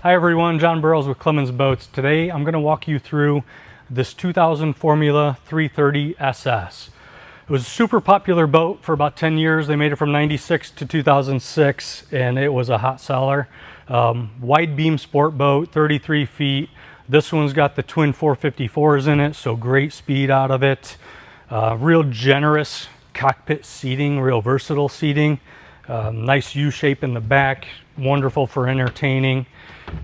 Hi everyone, John Burrows with Clemons Boats. Today I'm going to walk you through this 2000 Formula 330 SS. It was a super popular boat for about 10 years. They made it from 96 to 2006 and it was a hot seller. Wide beam sport boat, 33 feet. This one's got the twin 454s in it, so great speed out of it. Real generous cockpit seating, real versatile seating. Nice U-shape in the back, wonderful for entertaining.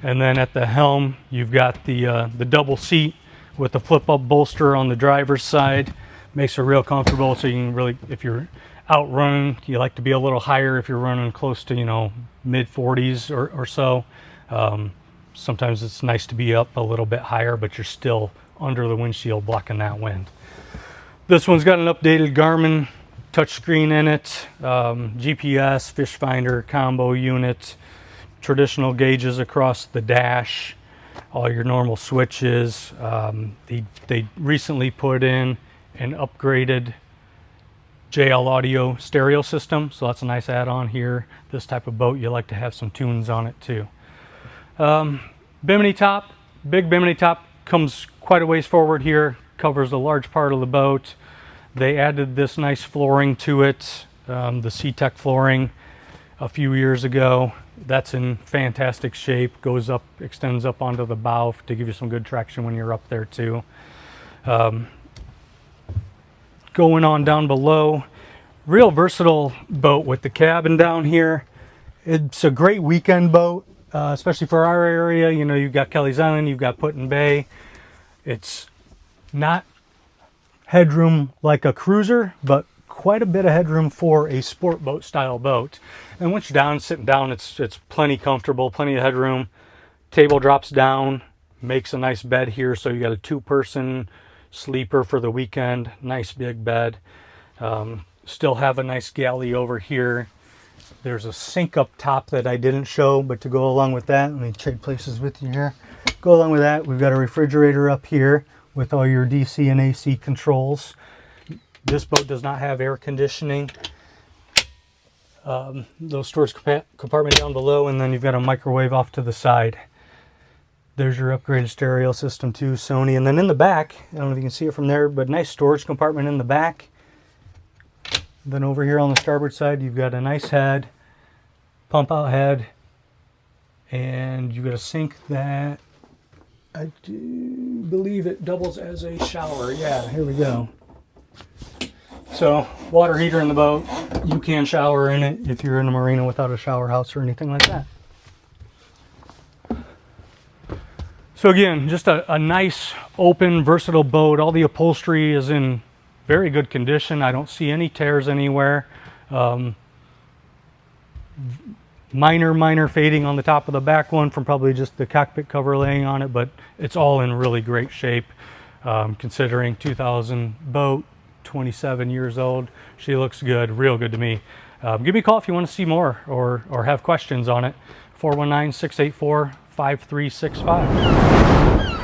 And then at the helm, you've got the double seat with the flip-up bolster on the driver's side. Makes it real comfortable, so you can really, if you're out running, you like to be a little higher if you're running close to, mid 40s or so. Sometimes it's nice to be up a little bit higher, but you're still under the windshield blocking that wind. This one's got an updated Garmin touchscreen in it, GPS, fish finder, combo unit, traditional gauges across the dash, all your normal switches. They recently put in an upgraded JL audio stereo system, so that's a nice add-on here. This type of boat, you like to have some tunes on it too. Bimini top, big Bimini top, comes quite a ways forward here, covers a large part of the boat. They added this nice flooring to it, the C-Tech flooring, a few years ago. That's in fantastic shape, goes up, extends up onto the bow to give you some good traction when you're up there too. Going on down below, real versatile boat with the cabin down here. It's a great weekend boat, especially for our area. You've got Kelly's Island, you've got Put in Bay. It's not headroom like a cruiser, but quite a bit of headroom for a sport boat style boat. And once you're down, sitting down, it's plenty comfortable, plenty of headroom. Table drops down, makes a nice bed here, so you got a two-person sleeper for the weekend. Nice big bed. Still have a nice galley over here. There's a sink up top that I didn't show, but to go along with that, let me trade places with you here. Go along with that, we've got a refrigerator up here with all your DC and AC controls. This boat does not have air conditioning. Little storage compartment down below, and then you've got a microwave off to the side. There's your upgraded stereo system too, Sony. And then in the back, I don't know if you can see it from there, but nice storage compartment in the back. Then over here on the starboard side, you've got a nice head, pump out head, and you've got a sink that I do believe it doubles as a shower. Yeah, here we go. So, water heater in the boat. You can shower in it if you're in a marina without a shower house or anything like that. So again, just a nice, open, versatile boat. All the upholstery is in very good condition. I don't see any tears anywhere. Minor fading on the top of the back one from probably just the cockpit cover laying on it, but it's all in really great shape. Considering 2000 boat, 27 years old, she looks good, real good to me. Give me a call if you want to see more or have questions on it. 419-684-5365.